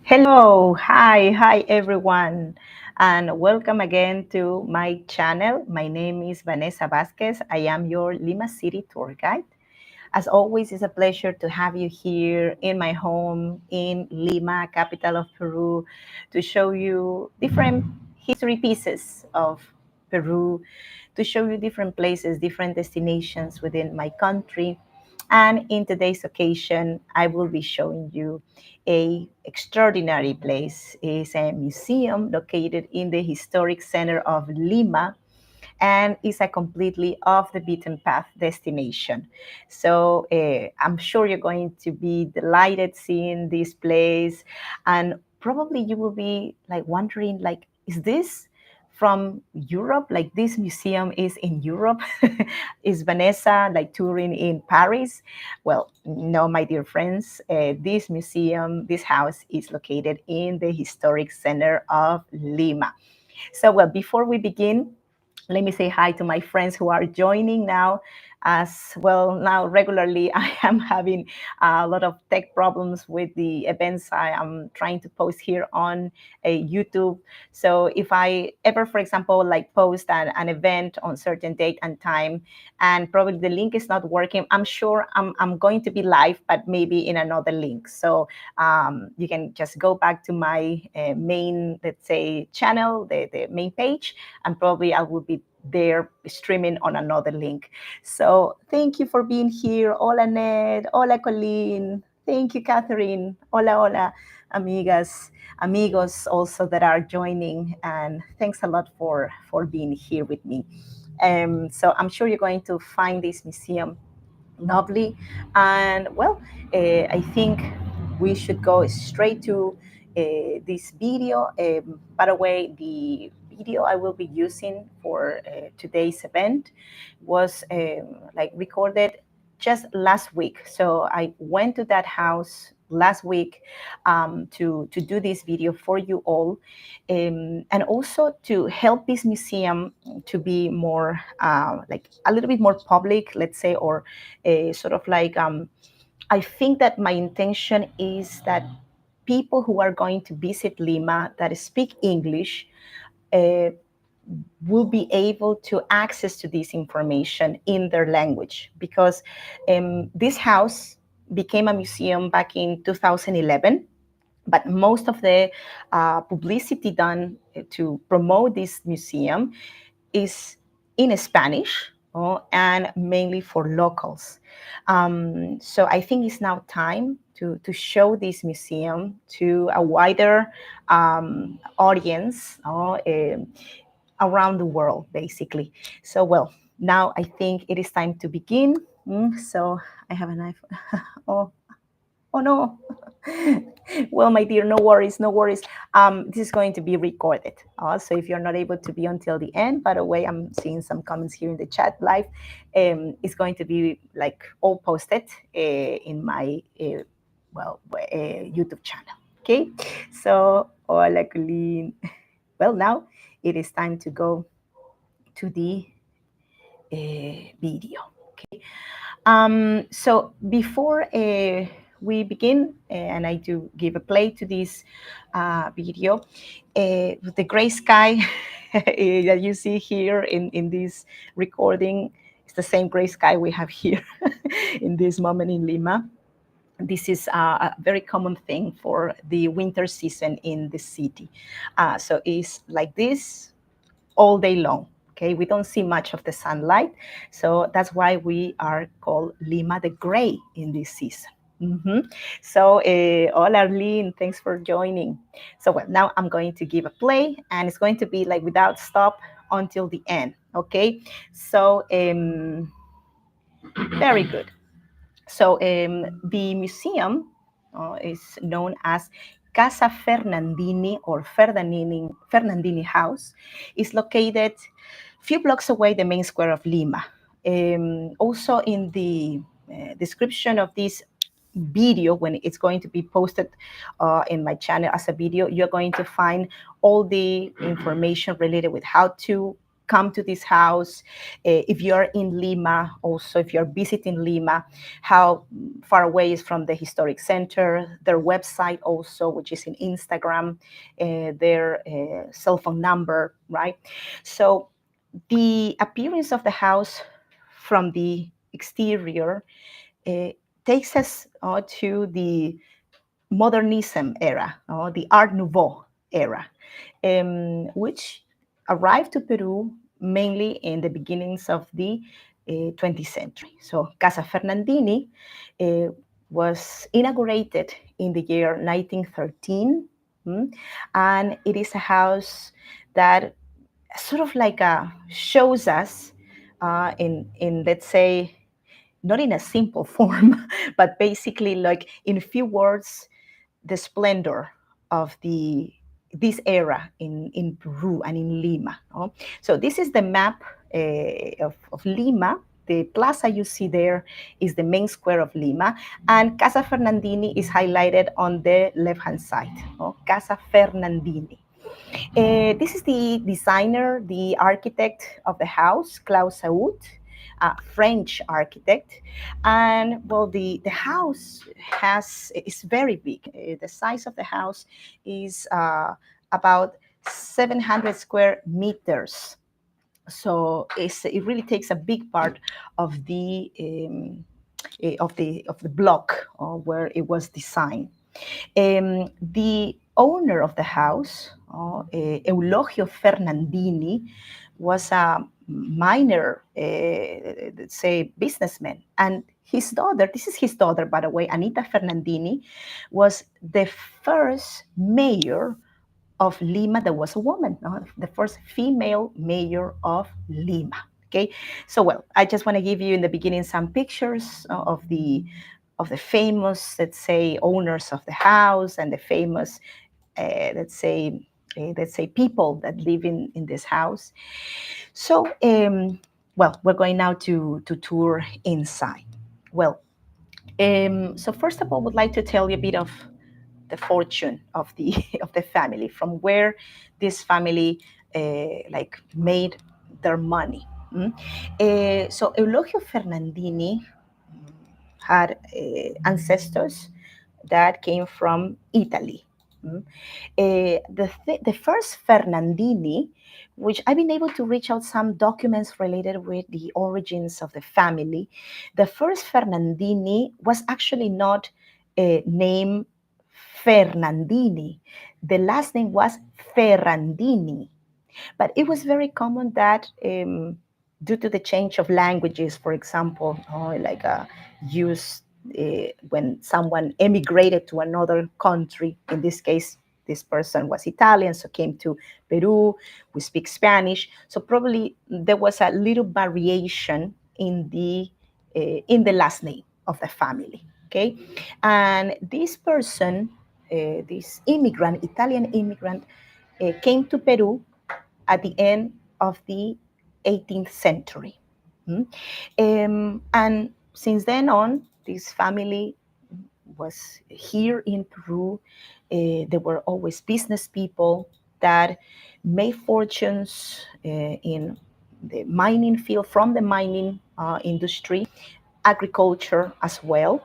Hello, hi everyone, and welcome again to my channel. My name is Vanessa Vasquez. I am your Lima City tour guide. As always, it's a pleasure to have you here in my home in Lima, capital of Peru, to show you different history pieces of Peru, to show you different places, different destinations within my country. And in today's occasion, I will be showing you a extraordinary place. It's a museum located in the historic center of Lima, and is a completely off the beaten path destination. So I'm sure you're going to be delighted seeing this place, and probably you will be like wondering, like, is this from Europe? Like this museum is in Europe? Is Vanessa like touring in Paris? Well, no, my dear friends, this museum, this house is located in the historic center of Lima. So, well, before we begin, let me say hi to my friends who are joining now. As well, now regularly I am having a lot of tech problems with the events I am trying to post here on YouTube. So if I ever, for example, like post an event on certain date and time, and probably the link is not working, I'm sure I'm going to be live, but maybe in another link. So you can just go back to my main, let's say, channel, the main page, and probably I will be there streaming on another link. So thank you for being here. Hola, Ned. Hola, Colleen. Thank you, Catherine. Hola, hola, amigas, amigos also that are joining. And thanks a lot for being here with me. So I'm sure you're going to find this museum lovely. And well, I think we should go straight to this video. By the way, the video I will be using for today's event was like recorded just last week. So I went to that house last week to do this video for you all, and also to help this museum to be more like a little bit more public, let's say, or sort of like I think that my intention is that people who are going to visit Lima that speak English uh, will be able to access to this information in their language, because this house became a museum back in 2011, but most of the publicity done to promote this museum is in Spanish, and mainly for locals. So I think it's now time to show this museum to a wider audience, around the world, basically. So, well, now I think it is time to begin. So I have a knife. Oh, oh no. Well, my dear, no worries, no worries. This is going to be recorded. So if you're not able to be until the end, by the way, I'm seeing some comments here in the chat live. It's going to be like all posted in my YouTube channel. Okay. So, hola, Colleen. Well, now it is time to go to the video. Okay. So before we begin, and I do give a play to this video, the gray sky that you see here in this recording is the same gray sky we have here in this moment in Lima. This is a very common thing for the winter season in the city. So it's like this all day long. Okay, we don't see much of the sunlight, so that's why we are called Lima the Gray in this season. So, hola Arlene, thanks for joining. So, well, now I'm going to give a play, and it's going to be like without stop until the end. Okay, so very good. So, the museum is known as Casa Fernandini, or Fernandini House. Is located a few blocks away the main square of Lima. Also in the description of this video, when it's going to be posted in my channel as a video, you're going to find all the information related with how to come to this house. If you're in Lima, also if you're visiting Lima, how far away is from the historic center, their website also, which is in Instagram, their cell phone number, right? So the appearance of the house from the exterior uh, takes us to the Modernism era, the Art Nouveau era, which arrived to Peru mainly in the beginnings of the 20th century. So Casa Fernandini uh, was inaugurated in the year 1913, and it is a house that sort of like shows us in let's say not in a simple form, but basically like in a few words the splendor of the this era in Peru and in Lima. No? So this is the map of Lima. The plaza you see there is the main square of Lima, and Casa Fernandini is highlighted on the left-hand side. No? Casa Fernandini. This is the designer, the architect of the house, Klaus Saut, a French architect. And well, the house is very big. The size of the house is about 700 square meters. So it really takes a big part of the block where it was designed. The owner of the house, Eulogio Fernandini, was a minor, let's say, businessman. And his daughter, this is his daughter, by the way, Anita Fernandini, was the first mayor of Lima that was a woman, the first female mayor of Lima. Okay, so well, I just want to give you in the beginning some pictures of the famous, let's say, owners of the house and the famous, let's say, people that live in this house. So, well, we're going now to tour inside. Well, so first of all, I would like to tell you a bit of the fortune of the of the family, from where this family like made their money. So Eulogio Fernandini had ancestors that came from Italy. The first Fernandini, which I've been able to reach out some documents related with the origins of the family, the first Fernandini was actually not named Fernandini. The last name was Ferrandini. But it was very common that due to the change of languages, for example, like use when someone emigrated to another country, in this case, this person was Italian, so came to Peru, we speak Spanish. So probably there was a little variation in the last name of the family. Okay, and this person, this immigrant, Italian immigrant, came to Peru at the end of the 18th century. And since then on, this family was here in Peru. There were always business people that made fortunes in the mining field, from the mining industry, agriculture as well.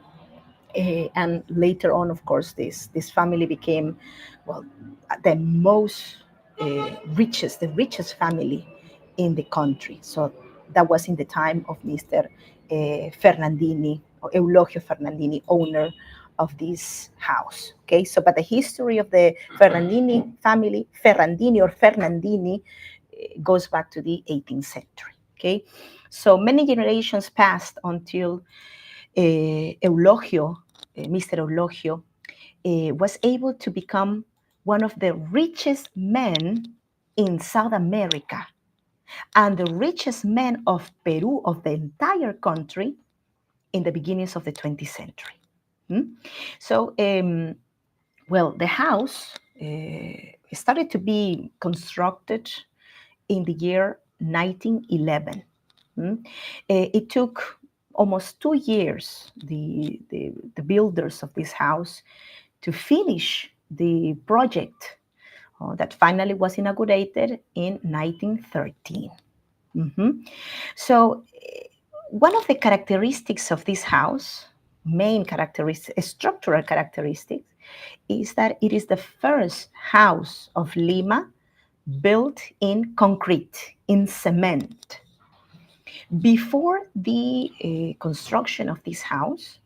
And later on, of course, this family became, well, the most the richest family in the country. So that was in the time of Mr. Fernandini, or Eulogio Fernandini, owner of this house. Okay, so but the history of the Fernandini family, Ferrandini or Fernandini, goes back to the 18th century. Okay, so many generations passed until Eulogio, Mr. Eulogio, was able to become one of the richest men in South America and the richest man of Peru, of the entire country, in the beginnings of the 20th century. So, well, the house started to be constructed in the year 1911. It took almost 2 years, the builders of this house, to finish the project that finally was inaugurated in 1913. Mhm. So, one of the characteristics of this house, main characteristic, structural characteristics, is that it is the first house of Lima built in concrete, in cement. Before the construction of this house,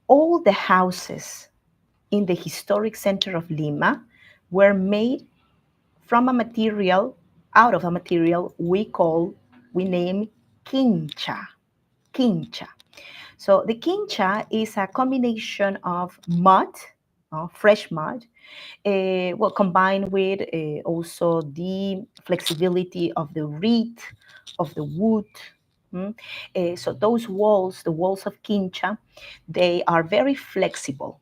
all the houses in the historic center of Lima were made from a material, out of a material we name quincha. Quincha. So the quincha is a combination of mud, fresh mud, combined with also the flexibility of the reed, of the wood. mm. So those walls, the walls of quincha, they are very flexible,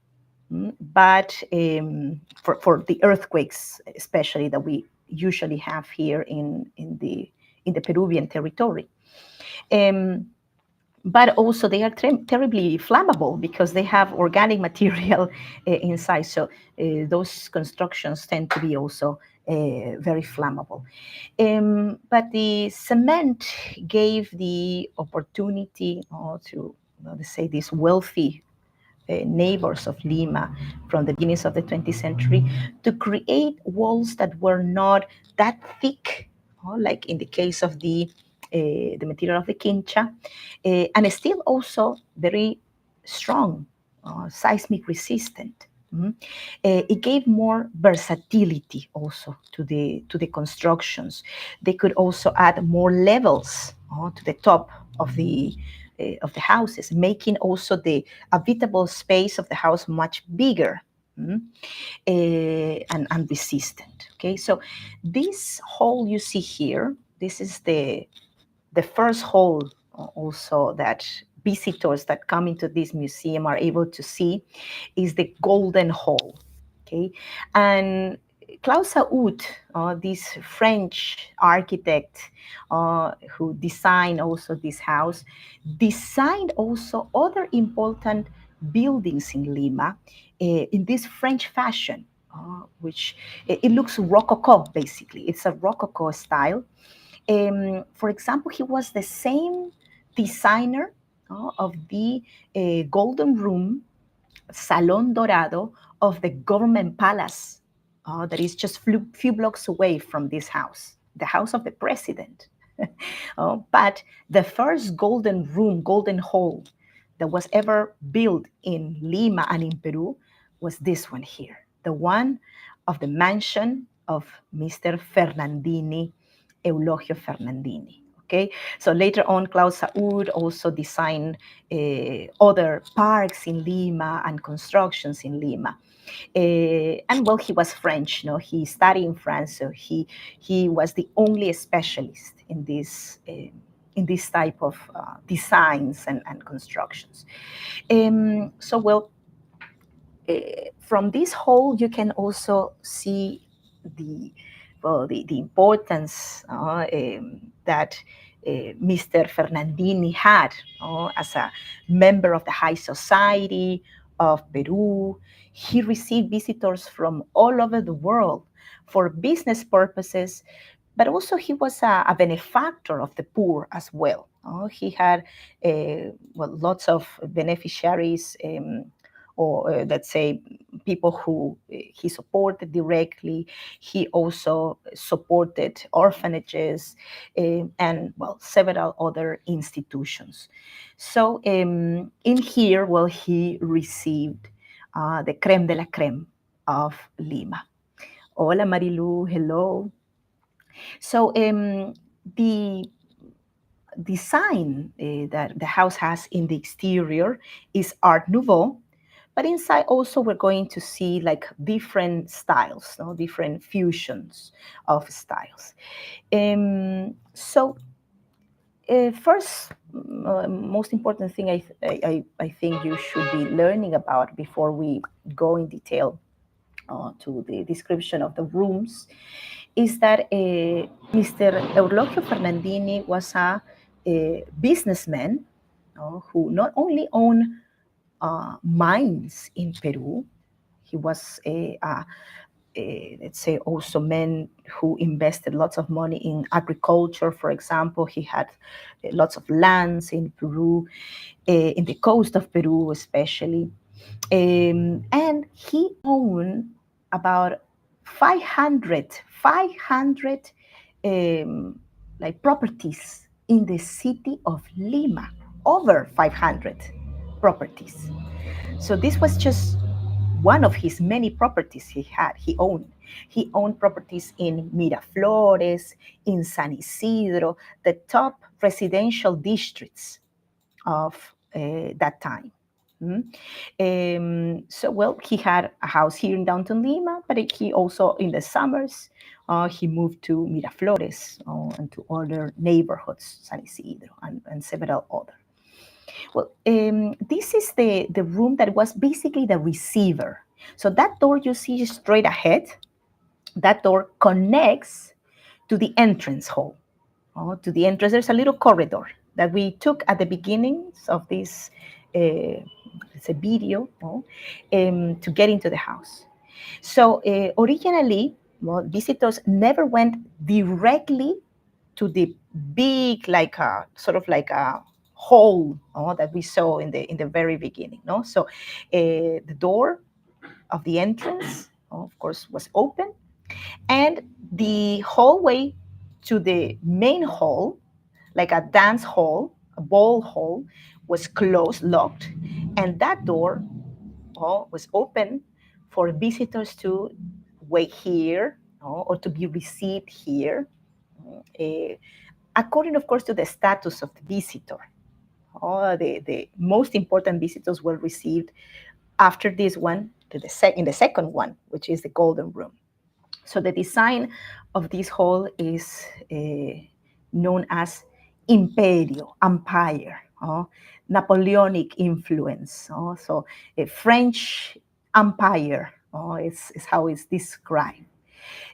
but for the earthquakes, especially that we usually have here in the Peruvian territory. Um, but also they are terribly flammable because they have organic material inside. So those constructions tend to be also very flammable. But the cement gave the opportunity to, let's say, these wealthy neighbors of Lima from the beginnings of the 20th century to create walls that were not that thick, like in the case of the material of the quincha, and still also very strong, seismic resistant. It gave more versatility also to the constructions. They could also add more levels to the top of the houses, making also the habitable space of the house much bigger. And resistant. Okay, so this hole you see here, this is the first hole also that visitors that come into this museum are able to see, is the golden hole. Okay, and Claude Saoud, this French architect who designed also this house, designed also other important buildings in Lima in this French fashion, which it looks Rococo basically. It's a Rococo style. For example, he was the same designer of the Golden Room, Salón Dorado of the government palace that is just few blocks away from this house, the house of the president. But the first golden room, golden hall that was ever built in Lima and in Peru was this one here, the one of the mansion of Mr. Fernandini, Eulogio Fernandini. Okay, so later on, Claude Saoud also designed other parks in Lima and constructions in Lima. And well, he was French, he studied in France, so he was the only specialist in this type of designs and constructions. So well, from this whole, you can also see the the importance that Mr. Fernandini had as a member of the high society of Peru. He received visitors from all over the world for business purposes, but also he was a benefactor of the poor as well. He had lots of beneficiaries, or let's say people who he supported directly. He also supported orphanages and several other institutions. So in here, he received the creme de la creme of Lima. Hola Marilu, hello. So the design that the house has in the exterior is Art Nouveau, but inside also we're going to see like different styles, different fusions of styles. So first, most important thing I think you should be learning about before we go in detail to the description of the rooms is that Mr. Eulogio Fernandini was a businessman who not only owned mines in Peru, he was let's say, also men who invested lots of money in agriculture. For example, he had lots of lands in Peru, in the coast of Peru especially. And he owned about 500 like properties in the city of Lima, over 500 properties. So this was just one of his many properties he owned. He owned properties in Miraflores, in San Isidro, the top residential districts of that time. So, well, he had a house here in downtown Lima, but he also, in the summers, he moved to Miraflores and to other neighborhoods, San Isidro and several other. Well, this is the room that was basically the receiver. So that door you see straight ahead, that door connects to the entrance hall. To the entrance, there's a little corridor that we took at the beginnings of this it's a video to get into the house. So originally, well, visitors never went directly to the big, like a sort of like a hole that we saw in the very beginning. No, so the door of the entrance, of course, was open, and the hallway to the main hall, like a dance hall, a ball hall, was closed, locked, and that door was open for visitors to wait here or to be received here, uh, according, of course, to the status of the visitor. The most important visitors were received after this one to in the second one, which is the golden room. So the design of this hall is known as imperio, empire, Napoleonic influence. So a French empire is how it's described.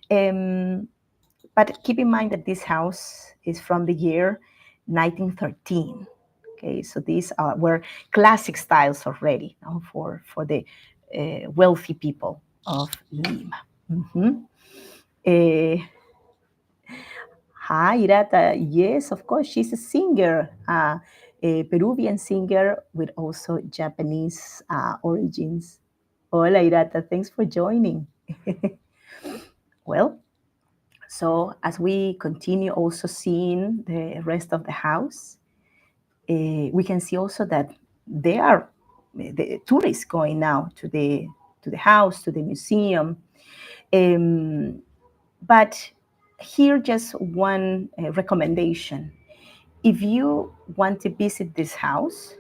But keep in mind that this house is from the year 1913. Okay, so these were classic styles already for the wealthy people of Lima. Mm-hmm. Hi, Irata. Yes, of course, she's a singer, a Peruvian singer with also Japanese origins. Hola, Irata. Thanks for joining. Well, so as we continue also seeing the rest of the house, we can see also that there are the tourists going now to the house, to the museum. But here, just one recommendation. If you want to visit this house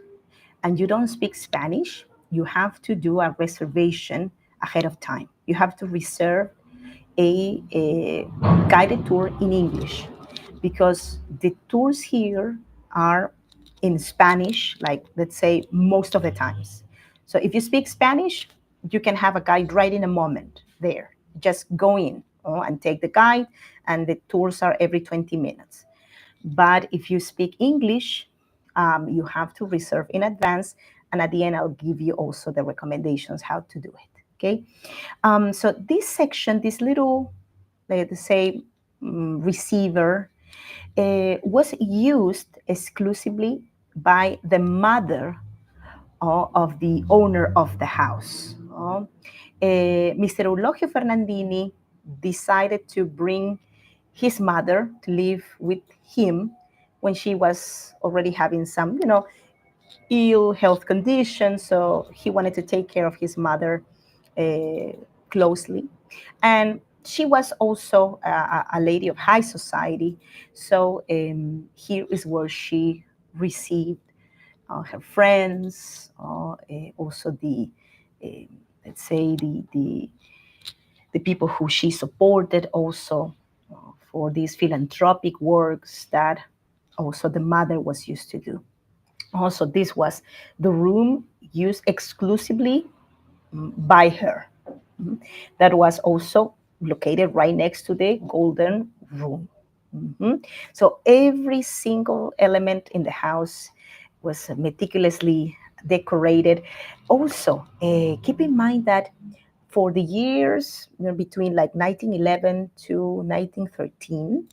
and you don't speak Spanish, you have to do a reservation ahead of time. You have to reserve a guided tour in English because the tours here are in Spanish, like let's say most of the times. So if you speak Spanish, you can have a guide right in a moment there. Just go in and take the guide, and the tours are every 20 minutes. But if you speak English, you have to reserve in advance, and at the end, I'll give you also the recommendations how to do it. Okay. So this section, this little, let's say, receiver, was used exclusively by the mother of the owner of the house. Mr. Eulogio Fernandini decided to bring his mother to live with him when she was already having some, ill health conditions. So he wanted to take care of his mother closely. And she was also a lady of high society. So here is where she received her friends, also let's say, the people who she supported also for these philanthropic works that also the mother was used to do. Also, this was the room used exclusively by her. That was also located right next to the golden room. So every single element in the house was meticulously decorated. Also, keep in mind that for the years between like 1911 to 1913,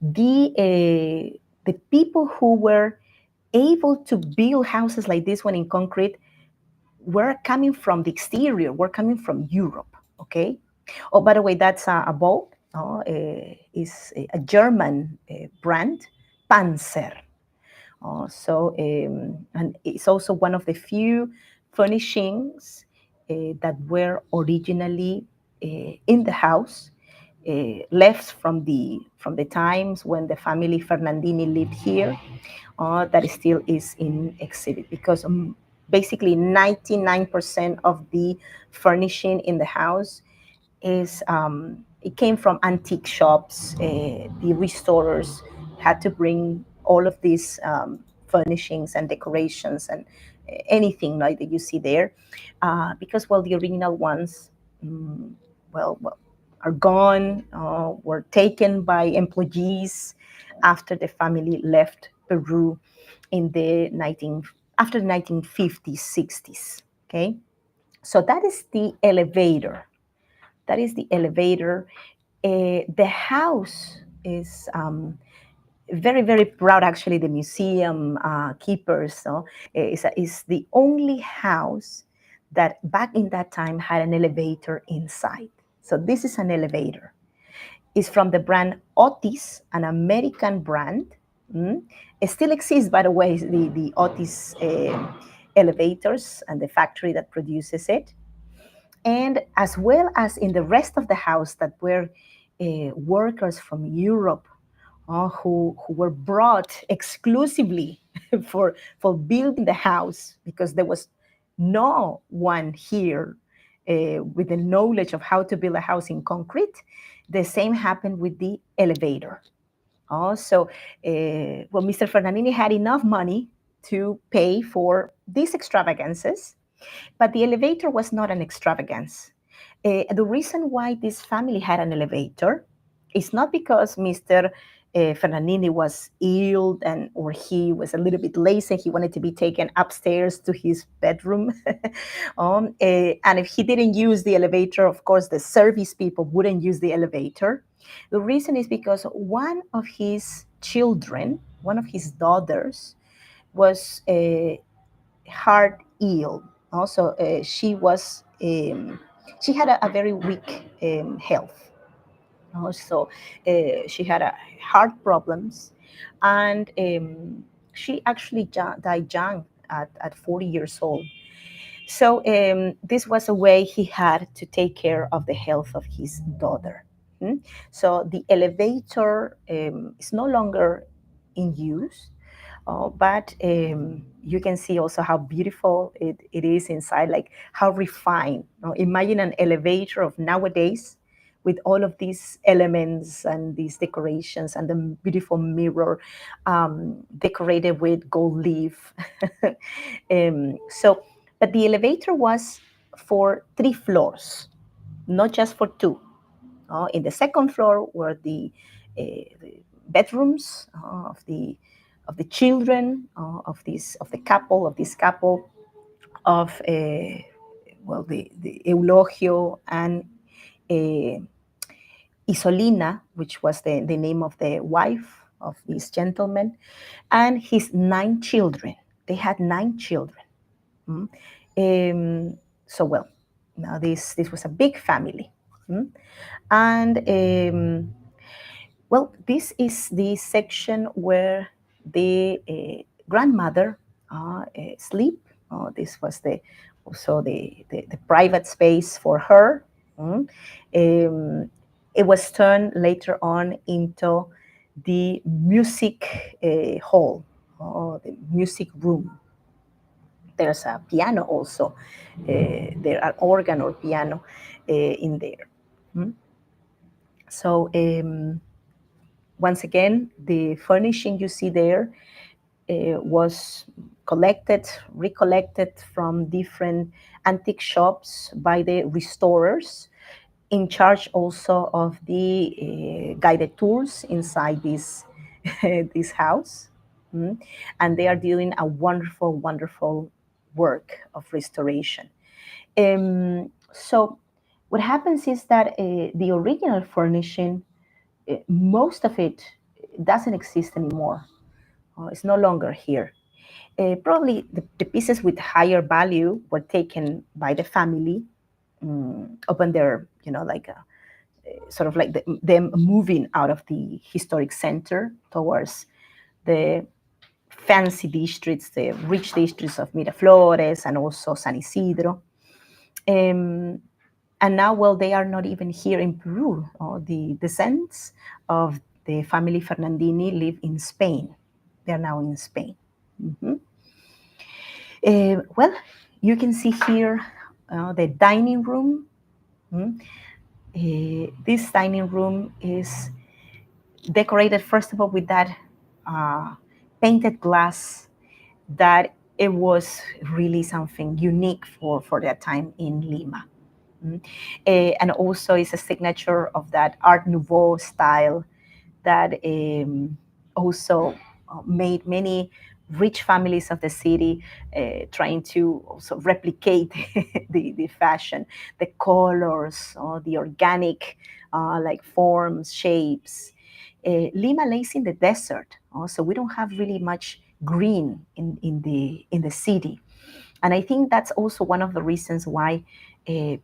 the people who were able to build houses like this one in concrete were coming from the exterior, were coming from Europe. Okay. Oh, by the way, that's a boat. Is a German brand, Panzer. And it's also one of the few furnishings that were originally in the house, left from the times when the family Fernandini lived here, that still is in exhibit because basically 99% of the furnishing in the house is it came from antique shops. The restorers had to bring all of these furnishings and decorations and anything like that you see there, because well, the original ones, um, well, are gone, were taken by employees after the family left Peru in the 19 after the 1950s, 60s. Okay, so that is the elevator. That is the elevator. The house is very, very proud. Actually, the museum keepers, is the only house that back in that time had an elevator inside. So this is an elevator. It's from the brand Otis, an American brand. Mm. It still exists, by the way, the Otis elevators and the factory that produces it, and as well as in the rest of the house that were workers from Europe, who were brought exclusively for building the house because there was no one here with the knowledge of how to build a house in concrete. The same happened with the elevator. So, well, Mr. Fernandini had enough money to pay for these extravagances, but the elevator was not an extravagance. The reason why this family had an elevator is not because Mr. Fernandini was ill and or he was a little bit lazy. He wanted to be taken upstairs to his bedroom. And if he didn't use the elevator, of course, the service people wouldn't use the elevator. The reason is because one of his children, one of his daughters, was heart ill. Also, she had a very weak health. Also, she had heart problems, and she actually died young at 40 years old. So this was a way he had to take care of the health of his daughter. So the elevator is no longer in use, but you can see also how beautiful it is inside, like how refined. Imagine an elevator of nowadays with all of these elements and these decorations and the beautiful mirror decorated with gold leaf. So, but the elevator was for 3 floors, not just for two. In the second floor were the bedrooms of the children of the couple of this couple of well the Eulogio and uh, Isolina, which was the name of the wife of this gentleman, and his 9 children. They had 9 children. Mm. So well, now this was a big family. Mm. And well, this is the section where the grandmother sleep. This was the private space for her. Mm. Um, it was turned later on into the music hall, the music room. There's a piano also. There are organ or piano in there. Mm. So once again, the furnishing you see there was collected, recollected from different antique shops by the restorers, in charge also of the guided tours inside this this house. Mm. And they are doing a wonderful, wonderful work of restoration. So What happens is that the original furnishing, most of it doesn't exist anymore. It's no longer here. Probably the pieces with higher value were taken by the family upon their, like sort of like them moving out of the historic center towards the fancy districts, the rich districts of Miraflores and also San Isidro. Um, and now, well, they are not even here in Peru. The descendants of the family Fernandini live in Spain. They are now in Spain. Mhm. Well, you can see here the dining room. Mm. This dining room is decorated, first of all, with that painted glass that it was really something unique for that time in Lima. Mm. And also is a signature of that Art Nouveau style that also made many rich families of the city trying to also replicate the fashion, the colors, the organic like forms, shapes. Lima lays in the desert, so we don't have really much green in the city. And I think that's also one of the reasons why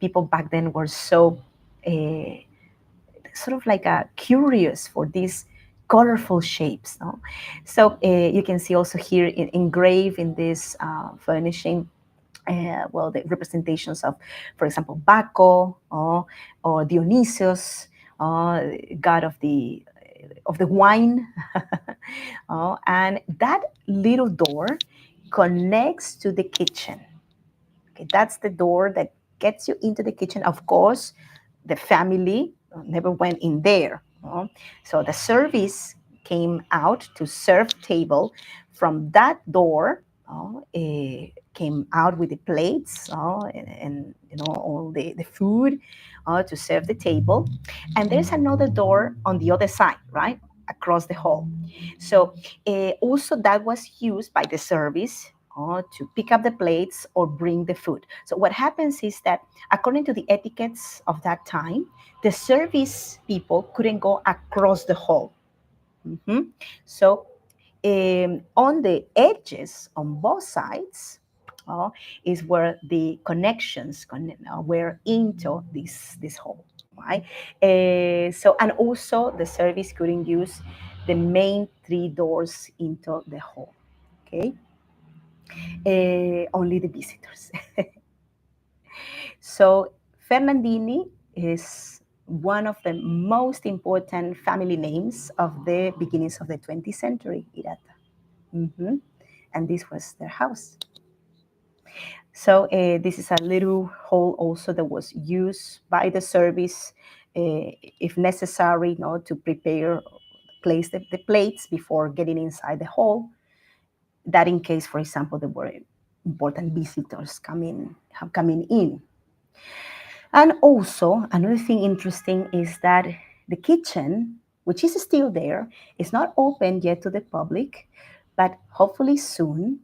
people back then were so sort of like curious for these colorful shapes. No? So you can see also here engraved in this furnishing, well, the representations of, for example, Baco or Dionysius, god of the wine. And that little door connects to the kitchen. Okay, that's the door that gets you into the kitchen. Of course, the family never went in there. So the service came out to serve table from that door. Came out with the plates and all the food to serve the table. And there's another door on the other side, right, across the hall. So also that was used by the service to pick up the plates or bring the food. So what happens is that according to the etiquettes of that time, the service people couldn't go across the hall. Mhm. So on the edges on both sides is where the connections were into this hall, right? So and also the service couldn't use the main three doors into the hall. Okay, only the visitors. So Fernandini is one of the most important family names of the beginnings of the 20th century, Irata. Mhm. And this was their house. So this is a little hall also that was used by the service, if necessary, to prepare, place the plates before getting inside the hall. That in case, for example, there were important visitors coming in. And also, another thing interesting is that the kitchen, which is still there, is not open yet to the public, but hopefully soon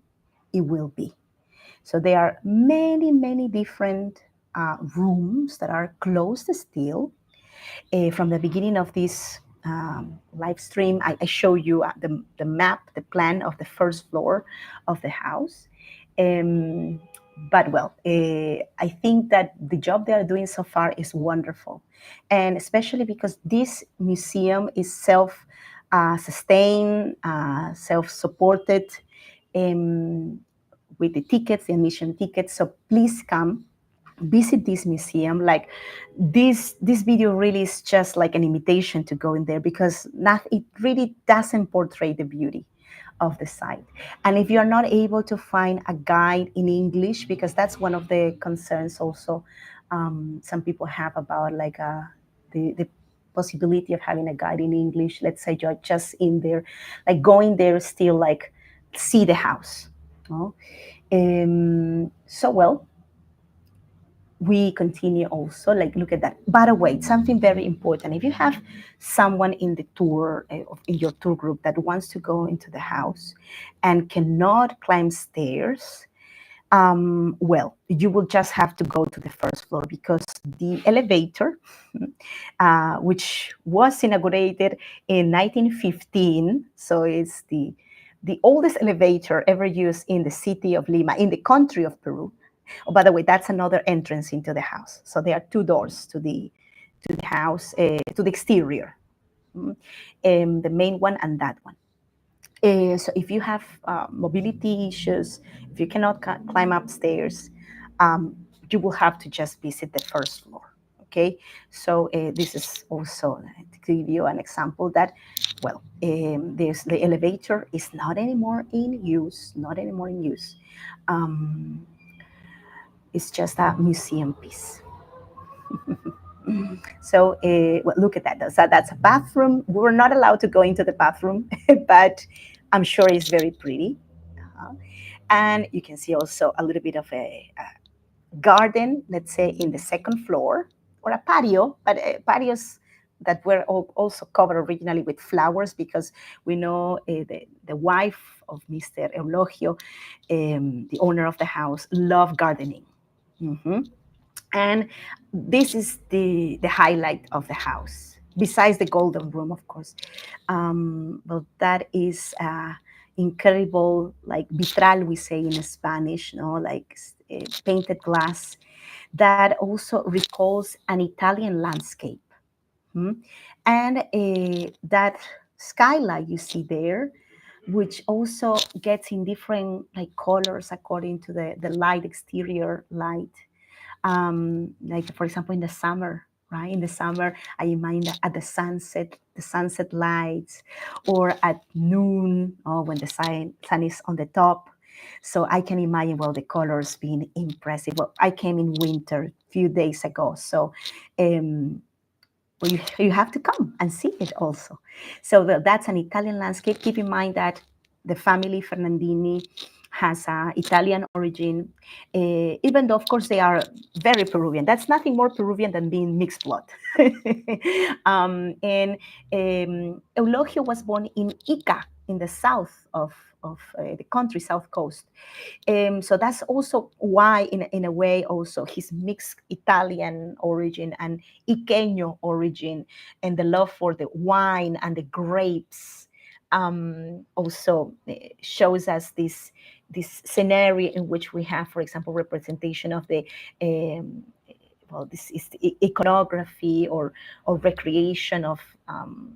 it will be. So there are many, many different rooms that are closed still. From the beginning of this live stream, I show you the map, the plan of the first floor of the house. Um, but well, I think that the job they are doing so far is wonderful, and especially because this museum is self-sustained, self-supported, um, with the tickets, the admission tickets. So please come visit this museum. Like this video really is just like an invitation to go in there, because it really doesn't portray the beauty of the site. And if you're not able to find a guide in English, because that's one of the concerns also some people have about like the possibility of having a guide in English. Let's say you're just in there, like going there still like see the house. So well, we continue also, like, look at that. By the way, something very important. If you have someone in the tour, in your tour group, that wants to go into the house and cannot climb stairs, Well, you will just have to go to the first floor because the elevator, which was inaugurated in 1915, so it's the oldest elevator ever used in the city of Lima, in the country of Peru. Oh, by the way, that's another entrance into the house. So there are two doors to the house, to the exterior, the main one and that one. So if you have mobility issues, if you cannot climb upstairs, you will have to just visit the first floor. Okay, so this is also to give you an example that, well, the elevator is not anymore in use, not anymore in use. Um, it's just a museum piece. So, well, look at that. So that's a bathroom. We were not allowed to go into the bathroom, but I'm sure it's very pretty. And you can see also a little bit of a garden, let's say, in the second floor, or a patio, but patios that were also covered originally with flowers because we know the wife of Mr. Eulogio, the owner of the house, loved gardening. Mm-hmm. And this is the highlight of the house, besides the golden room, of course. Well, that is incredible, like vitral, we say in Spanish, no, like painted glass that also recalls an Italian landscape. Hmm? And that skylight you see there, which also gets in different like colors according to the light, exterior light. Like for example, in the summer, right? In the summer, I imagine at the sunset lights, or at noon, or when the sun is on the top. So I can imagine, well, the colors being impressive. Well, I came in winter a few days ago, so um, well, you have to come and see it also. So that's an Italian landscape. Keep in mind that the family Fernandini has Italian origin, even though, of course, they are very Peruvian. That's nothing more Peruvian than being mixed blood. And Eulogio was born in Ica, in the south of the country, south coast. So that's also why, in a way, also his mixed Italian origin and Iqueño origin, and the love for the wine and the grapes, also shows us this scenario in which we have, for example, representation of the well, this is the iconography or recreation of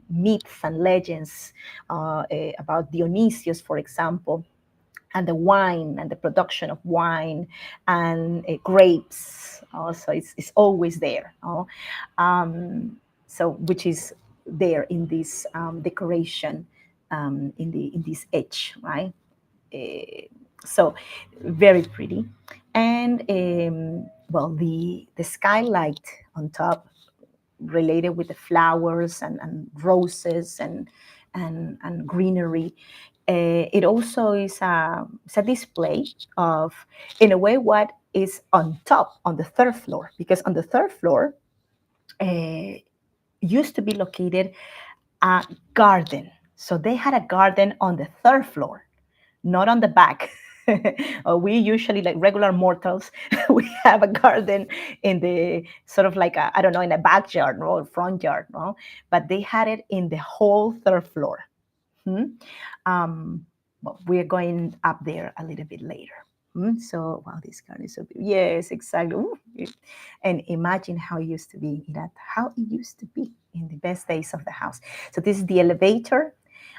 myths and legends about Dionysius, for example, and the wine and the production of wine and grapes. Also, it's always there. So, which is there in this decoration, in this edge, right? So, very pretty, and well, the skylight on top, related with the flowers and roses and greenery. It also is it's a display of, in a way, what is on top, on the third floor, because on the third floor used to be located a garden. So they had a garden on the third floor, not on the back. We usually, like regular mortals, we have a garden in the sort of like I don't know, in a backyard, no, or front yard, no. But they had it in the whole third floor. But we're going up there a little bit later. So wow, this garden is so beautiful. Yes, exactly. Ooh, and imagine how it used to be, how it used to be in the best days of the house. So this is the elevator,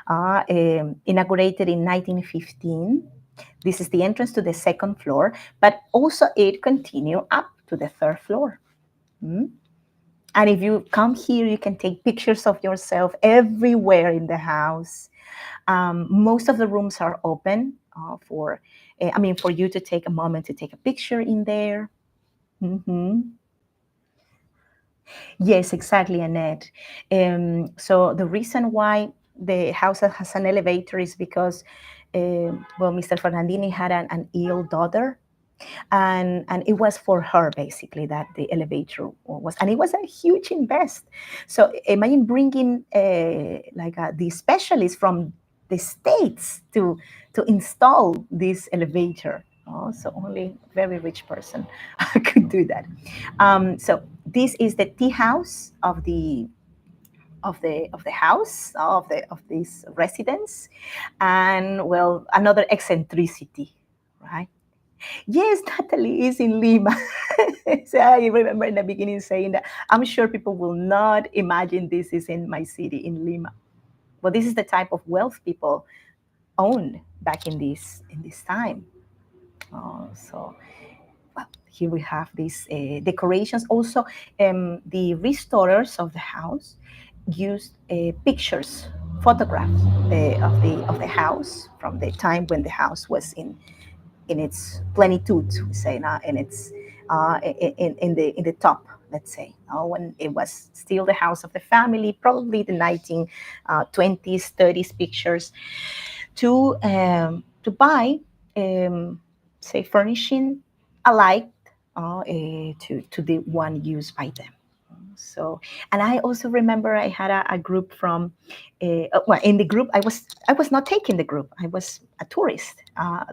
inaugurated in 1915. This is the entrance to the second floor, but also it continued up to the third floor. And if you come here, you can take pictures of yourself everywhere in the house. Most of the rooms are open for you to take a moment to take a picture in there. Mm-hmm. Yes, exactly, Annette. So the reason why the house has an elevator is because, well, Mr. Fernandini had an ill daughter, and it was for her basically that the elevator was, and it was a huge invest. So imagine bringing the specialists from the states to install this elevator. Oh, so only very rich person could do that. So this is the tea house of the house of this residence, and well, another eccentricity, right? Yes, Natalie is in Lima. So I remember in the beginning saying that I'm sure people will not imagine this is in my city in Lima. But this is the type of wealth people owned back in this time. So well, here we have these decorations. Also, the restorers of the house used pictures, photographs of the house from the time when the house was in its plenitude, we say now, in its in the top, let's say, when it was still the house of the family, probably the 1920s, 30s pictures, to buy, say, furnishing alike to the one used by them. So, and I also remember I had a group from, well, in the group I was not taking the group. I was a tourist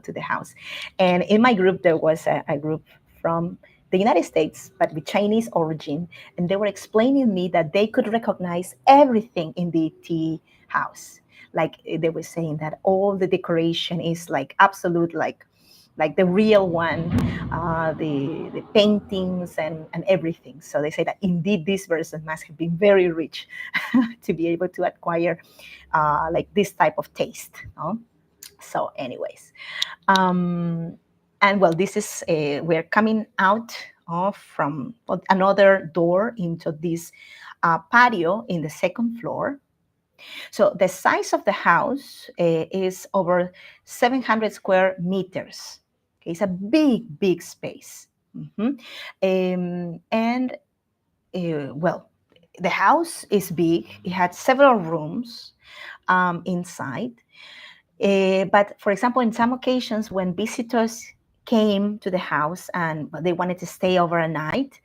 to the house, and in my group there was a group from the United States, but with Chinese origin, and they were explaining me that they could recognize everything in the tea house. Like they were saying that all the decoration is like absolute, like the real one, the paintings and everything. So they say that indeed this person must have been very rich to be able to acquire like this type of taste. No? So, anyways, um, and well, this is we're coming out from another door into this patio in the second floor. So the size of the house is over 700 square meters. Okay, it's a big, big space. Mhm. And well, the house is big. It had several rooms inside. But for example, in some occasions when visitors came to the house and they wanted to stay over a night,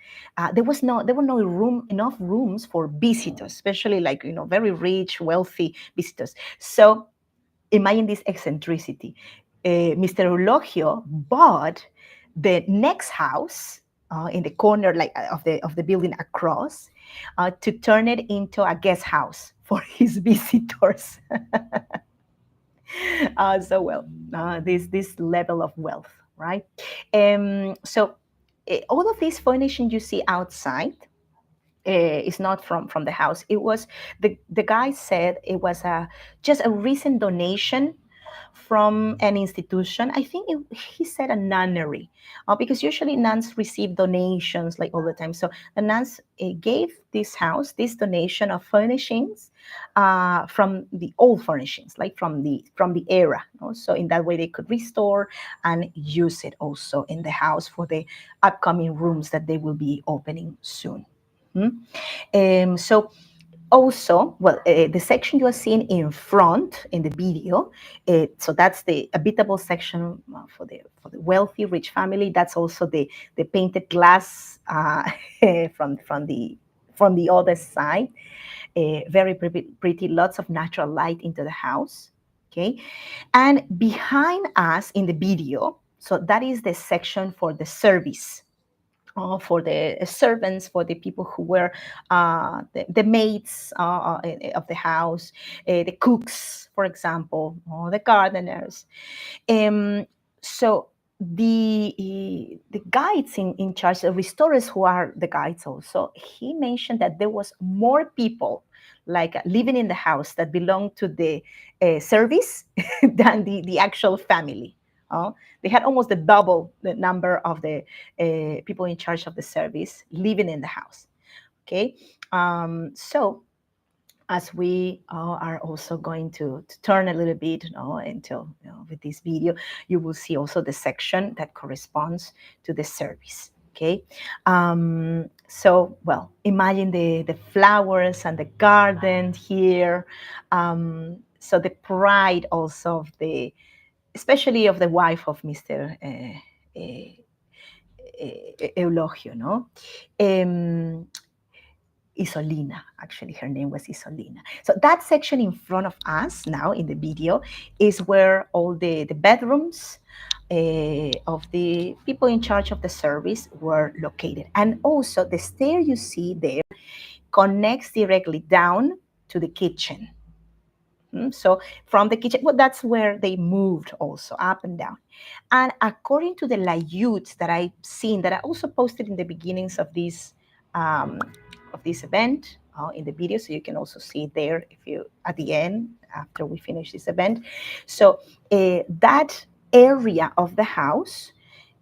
there were no enough rooms for visitors, especially like very rich, wealthy visitors. So imagine this eccentricity. Mr. Eulogio bought the next house in the corner, like of the building across, to turn it into a guest house for his visitors. So well, this level of wealth, right? So all of this furnishing you see outside is not from the house. It was the guy said it was just a recent donation from an institution. I think he said a nunnery, because usually nuns receive donations like all the time. So the nuns gave this house this donation of furnishings from the old furnishings, like from the era. So in that way they could restore and use it also in the house for the upcoming rooms that they will be opening soon. So also, well, the section you are seeing in front in the video, so that's the habitable section for the wealthy, rich family. That's also the painted glass from the other side. Very pretty, lots of natural light into the house. Okay, and behind us in the video, so that is the section for the service, for the servants, for the people who were the maids of the house, the cooks, for example, or the gardeners. Um, so the guides in charge, the restorers who are the guides also, he mentioned that there was more people like living in the house that belonged to the service than the actual family. They had almost the double the number of the people in charge of the service living in the house. Okay, so as we are also going to turn a little bit until with this video, you will see also the section that corresponds to the service. Okay, so well, imagine the flowers and the garden here. So the pride also of especially of the wife of Mr. Eulogio, no? Um, Isolina, actually, her name was Isolina. So that section in front of us now in the video is where all the bedrooms of the people in charge of the service were located. And also the stair you see there connects directly down to the kitchen. So from the kitchen, well, that's where they moved also up and down. And according to the layouts that I've seen, that I also posted in the beginnings of this event in the video, so you can also see it there if you at the end after we finish this event. So that area of the house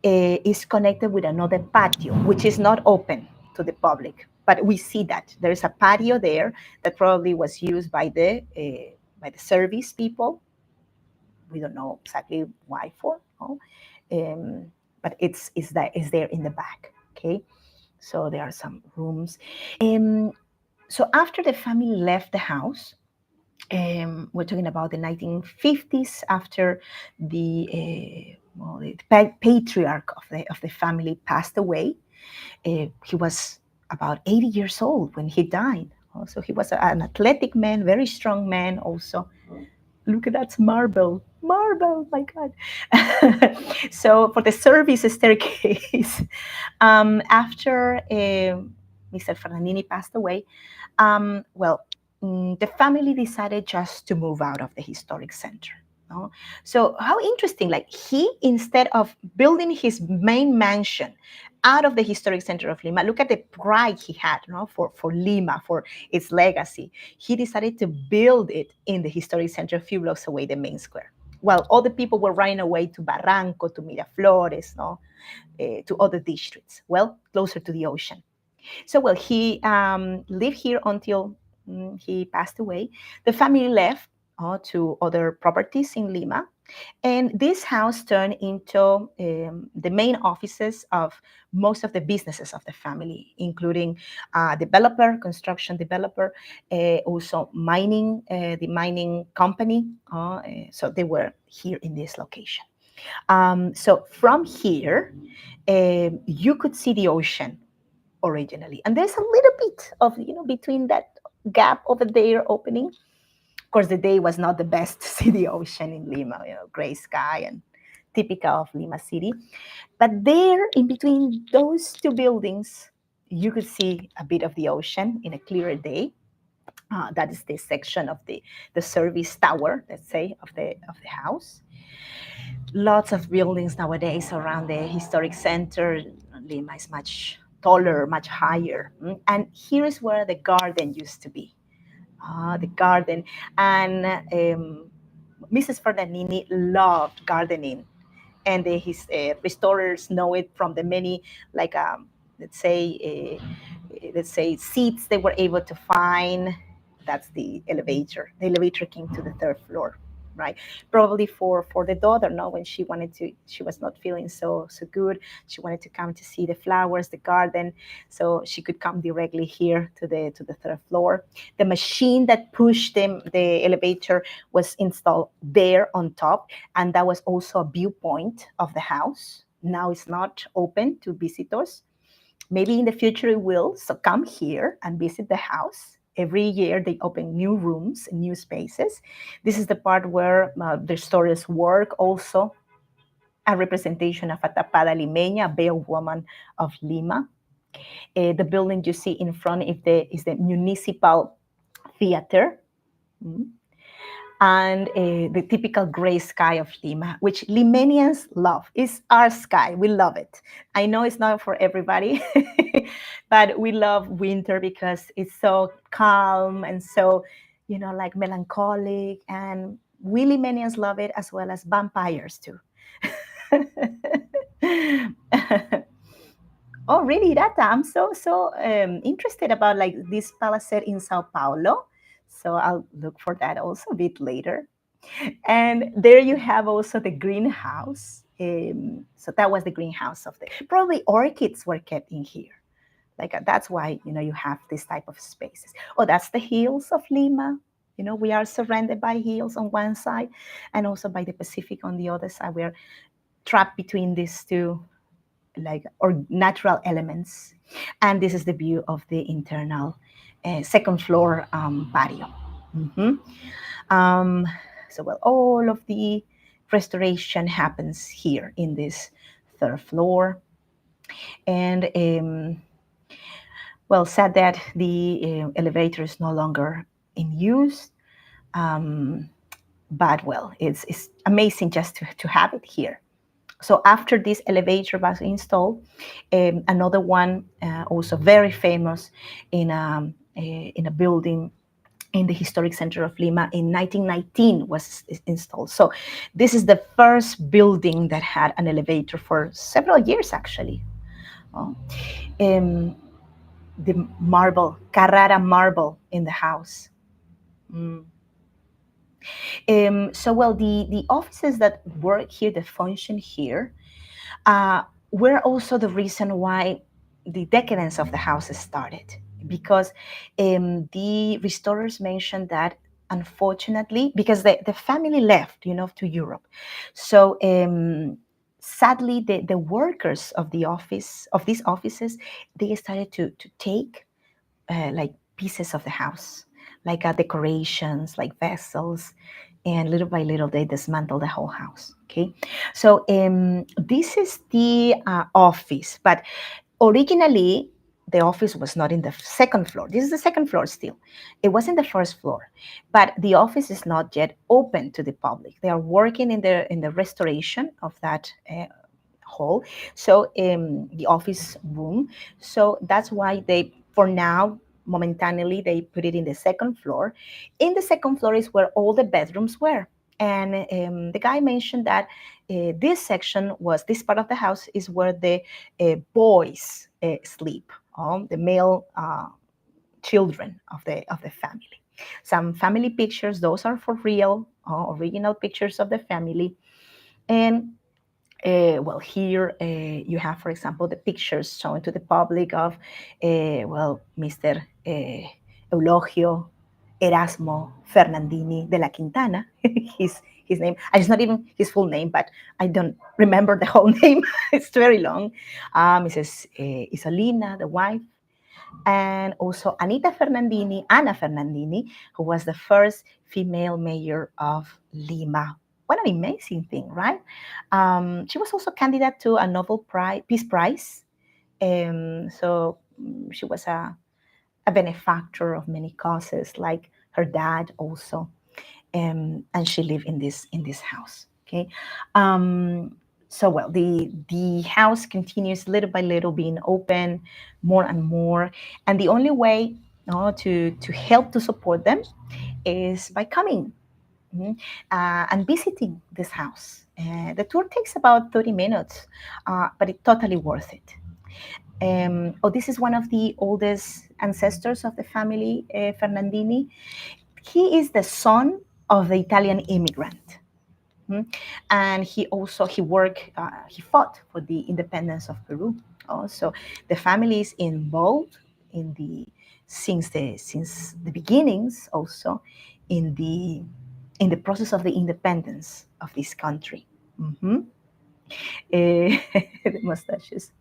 is connected with another patio, which is not open to the public. But we see that there's a patio there that probably was used by the service people. We don't know exactly why for, no? But it's there in the back. Okay, so there are some rooms. So after the family left the house, we're talking about the 1950s, after the patriarch of the family passed away. He was about 80 years old when he died. So he was an athletic man, very strong man also. Look at that marble, my God. So for the service staircase, after Mr. Fernandini passed away, the family decided just to move out of the historic center. No? So how interesting, like he, instead of building his main mansion out of the historic center of Lima, look at the pride he had, no, for Lima, for its legacy. He decided to build it in the historic center a few blocks away, the main square. While all the people were running away to Barranco, to Miraflores, no, to other districts, well, closer to the ocean. So, well, he lived here until he passed away. The family left to other properties in Lima. And this house turned into the main offices of most of the businesses of the family, including developer, construction developer, also mining, the mining company. So they were here in this location. So from here, you could see the ocean originally. And there's a little bit of, between that gap over there opening. Of course, the day was not the best to see the ocean in Lima, gray sky and typical of Lima City. But there, in between those two buildings, you could see a bit of the ocean in a clearer day. That is the section of the service tower, let's say, of the house. Lots of buildings nowadays around the historic center. Lima is much taller, much higher. And here is where the garden used to be. The garden. And Mrs. Fernandini loved gardening. And his restorers know it from the many, like, let's say, seats they were able to find. That's the elevator. The elevator came to the third floor, right? Probably for the daughter, no, when she was not feeling so good. She wanted to come to see the flowers, the garden, so she could come directly here to the third floor. The machine that pushed the elevator was installed there on top, and that was also a viewpoint of the house. Now it's not open to visitors. Maybe in the future it will. So come here and visit the house. Every year they open new rooms, new spaces. This is the part where the stories work also. A representation of a tapada limeña, a veiled woman of Lima. The building you see in front is the municipal theater. And the typical gray sky of Lima, which Limanians love. It's our sky. We love it. I know it's not for everybody, but we love winter because it's so calm and so, like melancholic. And we Limanians love it, as well as vampires too. Oh, really? That I'm so interested about like this palisade in Sao Paulo. So I'll look for that also a bit later. And there you have also the greenhouse. So that was the greenhouse of probably orchids were kept in here. Like that's why, you have this type of spaces. Oh, that's the hills of Lima. We are surrounded by hills on one side and also by the Pacific on the other side. We're trapped between these two, or natural elements. And this is the view of the internal second floor patio. Mm-hmm. So, well, all of the restoration happens here in this third floor. And well, said that the elevator is no longer in use. Um, but well, it's amazing just to have it here. So after this elevator was installed, another one, also very famous in a building in the historic center of Lima in 1919 was installed. So this is the first building that had an elevator for several years, actually. Oh. Um, the marble, Carrara marble in the house. Mm. So well, the offices that work here, that function here, uh, were also the reason why the decadence of the house started. Because the restorers mentioned that, unfortunately, because the family left, to Europe. So sadly, the workers of the office, of these offices, they started to take like pieces of the house, like decorations, like vessels, and little by little they dismantle the whole house. Okay, so this is the office, but originally the office was not in the second floor. This is the second floor still. It was in the first floor, but the office is not yet open to the public. They are working in the restoration of that hall, so the office room. So that's why they, for now, momentarily, they put it in the second floor. In the second floor is where all the bedrooms were. And the guy mentioned that this section was, this part of the house is where the boys sleep, the male children of the family. Some family pictures, those are for real, original pictures of the family. And well, here you have, for example, the pictures shown to the public of, well, Mr. Eulogio Erasmo Fernandini de la Quintana, his name. It's not even his full name, but I don't remember the whole name. It's very long. Mrs. Isolina, the wife, and also Anna Fernandini, who was the first female mayor of Lima. What an amazing thing, right? She was also candidate to a Nobel Peace Prize. So she was a benefactor of many causes, like her dad also, and she lived in this house. Okay, so well, the house continues little by little being open more and more, and the only way to help to support them is by coming and visiting this house. The tour takes about 30 minutes, but it's totally worth it. This is one of the oldest ancestors of the family, Fernandini. He is the son of the Italian immigrant. And he fought for the independence of Peru. Also, the family is involved in since the beginnings, also in the process of the independence of this country. Mm-hmm. The mustaches.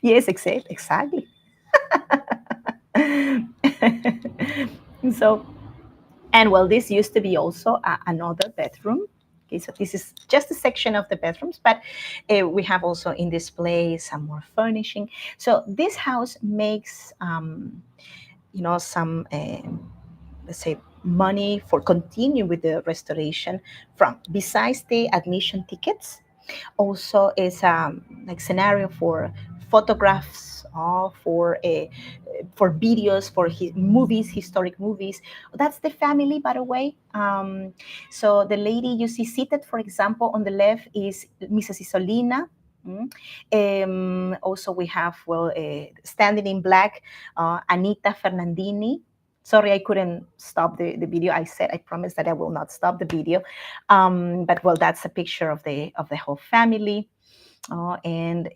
Yes, exactly. So, and well, this used to be also another bedroom. Okay, so this is just a section of the bedrooms, but we have also in display some more furnishing. So this house makes, some, let's say, money for continue with the restoration from, besides the admission tickets, also is like scenario for photographs, for videos, for movies, historic movies. That's the family, by the way. So the lady you see seated, for example, on the left is Mrs. Isolina. Also, we have, well, standing in black, Anita Fernandini. Sorry, I couldn't stop the video. I promised that I will not stop the video. But well, that's a picture of the whole family, and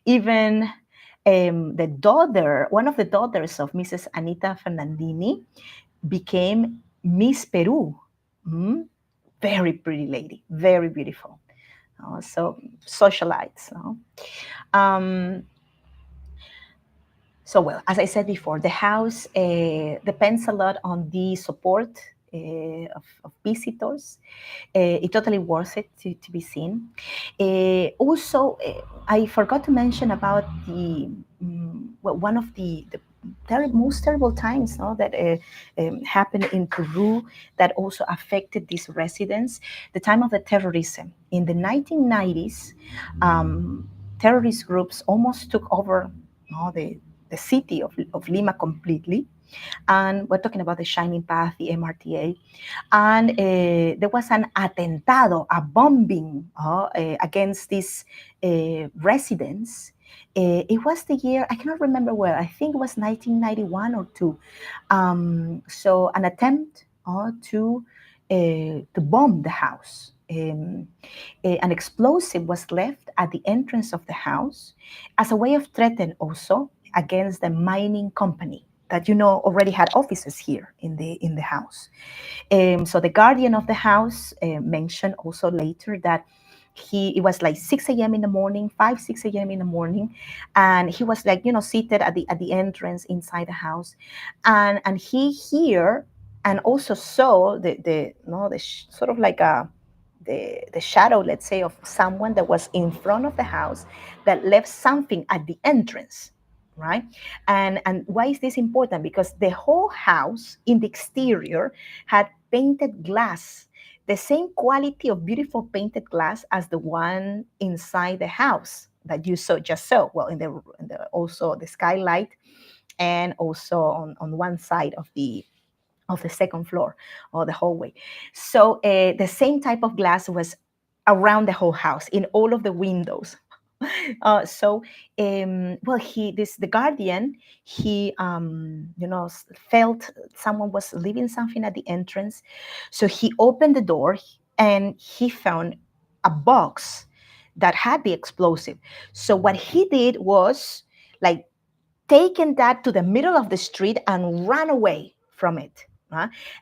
even the daughter, one of the daughters of Mrs. Anita Fernandini, became Miss Peru. Mm? Very pretty lady, very beautiful. So socialites. Um, so well, as I said before, the house depends a lot on the support of visitors. It's totally worth it to be seen. Also, I forgot to mention about one of the most terrible times, no, that happened in Peru that also affected these residents, the time of the terrorism. In the 1990s, terrorist groups almost took over, no, the city of Lima completely. And we're talking about the Shining Path, the MRTA. And there was an atentado, a bombing against these residents. It was the year, I cannot remember well, I think it was 1991 or two. So an attempt to bomb the house. An explosive was left at the entrance of the house as a way of threaten also against the mining company that already had offices here in the house. So the guardian of the house mentioned also later that it was like 6 a.m. in the morning, 6 a.m. in the morning, and he was like seated at the entrance inside the house, and he hear and also saw the sort of like the shadow, let's say, of someone that was in front of the house that left something at the entrance, right? And why is this important? Because the whole house in the exterior had painted glass, the same quality of beautiful painted glass as the one inside the house that you just saw. Well, in the also the skylight, and also on one side of the second floor or the hallway. So the same type of glass was around the whole house in all of the windows. Well, the guardian, he felt someone was leaving something at the entrance, so he opened the door and he found a box that had the explosive. So what he did was like taken that to the middle of the street and ran away from it.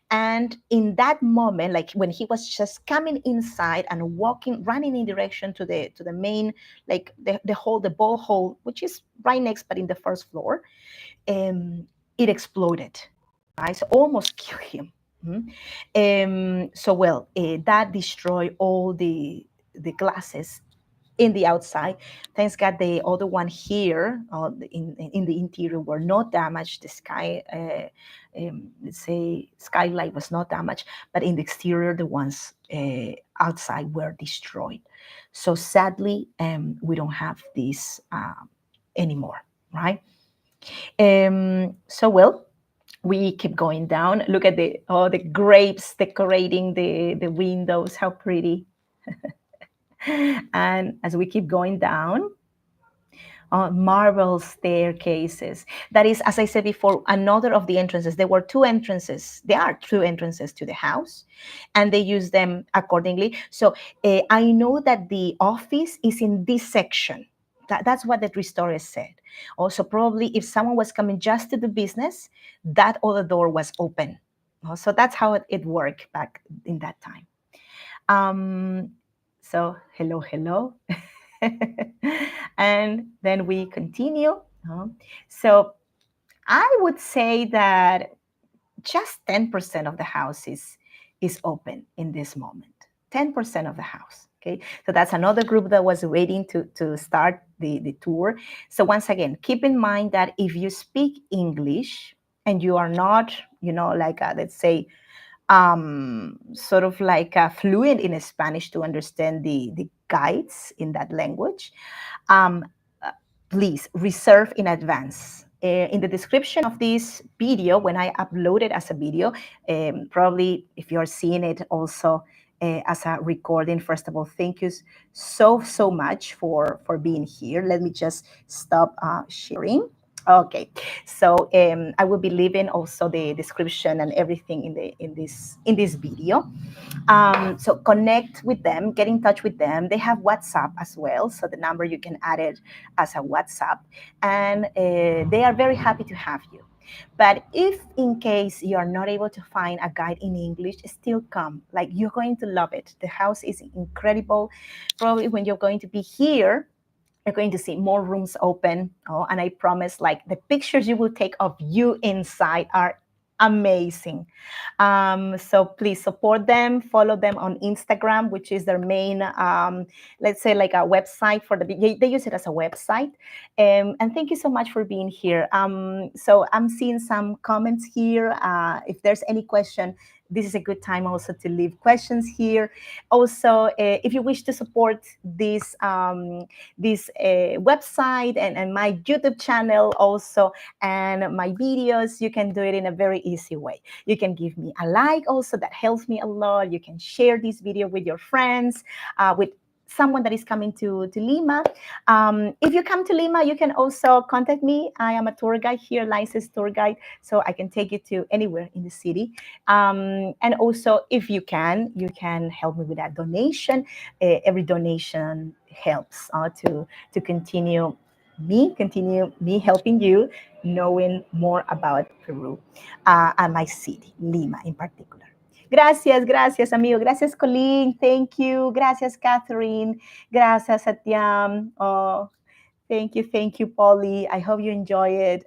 And in that moment, like when he was just coming inside and walking, running in direction to the main, like the ball hole, which is right next, but in the first floor, it exploded. Right, so almost killed him. So well, that destroyed all the glasses in the outside. Thanks God, the other one here in the interior were not damaged. The let's say skylight was not damaged, but in the exterior, the ones outside were destroyed. So sadly, we don't have this anymore, right? So well, we keep going down. Look at the grapes decorating the windows. How pretty. And as we keep going down, marble staircases. That is, as I said before, another of the entrances. There were two entrances. There are two entrances to the house, and they use them accordingly. So I know that the office is in this section. That's what the restorer said. Also, probably if someone was coming just to do business, that other door was open. So that's how it worked back in that time. So hello. And then we continue. So I would say that just 10% of the house is open in this moment. 10% of the house. Okay, so that's another group that was waiting to start the tour. So once again, keep in mind that if you speak English and you are not, like let's say, sort of like fluent in Spanish to understand the guides in that language, um, please reserve in advance. In the description of this video, when I upload it as a video, probably if you're seeing it also as a recording, first of all, thank you so much for being here. Let me just stop sharing. Okay, so I will be leaving also the description and everything in this video. So connect with them, get in touch with them. They have WhatsApp as well, so the number you can add it as a WhatsApp, and they are very happy to have you. But if in case you are not able to find a guide in English, still come. Like, you're going to love it. The house is incredible. Probably when you're going to be here, you're going to see more rooms open. And I promise, like, the pictures you will take of you inside are Amazing. So please support them, follow them on Instagram, which is their main, let's say, like a website for they use it as a website. And thank you so much for being here. So I'm seeing some comments here. If there's any question, this is a good time also to leave questions here. Also, if you wish to support this website and my YouTube channel also, and my videos, you can do it in a very easy way. You can give me a like also, that helps me a lot. You can share this video with your friends, with someone that is coming to Lima. If you come to Lima, you can also contact me. I am a tour guide here, licensed tour guide, so I can take you to anywhere in the city. And also, if you can help me with that donation. Every donation helps to continue me helping you, knowing more about Peru, and my city, Lima in particular. Gracias, gracias, amigo. Gracias, Colleen. Thank you. Gracias, Catherine. Gracias, Satyam. Oh, thank you, Polly. I hope you enjoy it.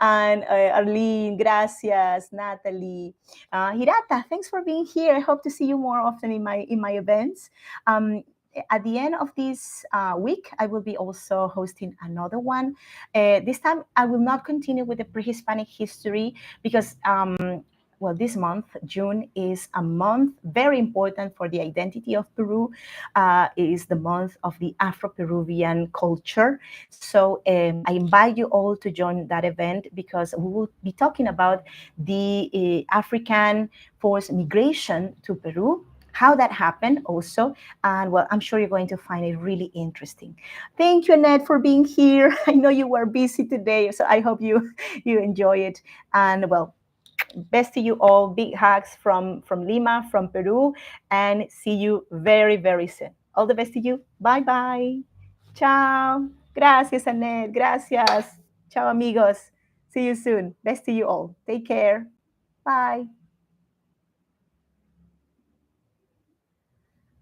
And Arlene, gracias, Natalie, Hirata. Thanks for being here. I hope to see you more often in my events. Um, at the end of this week, I will be also hosting another one. This time, I will not continue with the pre-Hispanic history because well, this month, June, is a month very important for the identity of Peru. It is the month of the Afro-Peruvian culture. So I invite you all to join that event because we will be talking about the African forced migration to Peru, how that happened also. And well, I'm sure you're going to find it really interesting. Thank you, Annette, for being here. I know you were busy today, so I hope you enjoy it. And well, best to you all. Big hugs from Lima, from Peru, and see you very, very soon. All the best to you. Bye bye. Ciao. Gracias, Annette. Gracias. Ciao, amigos. See you soon. Best to you all. Take care. Bye.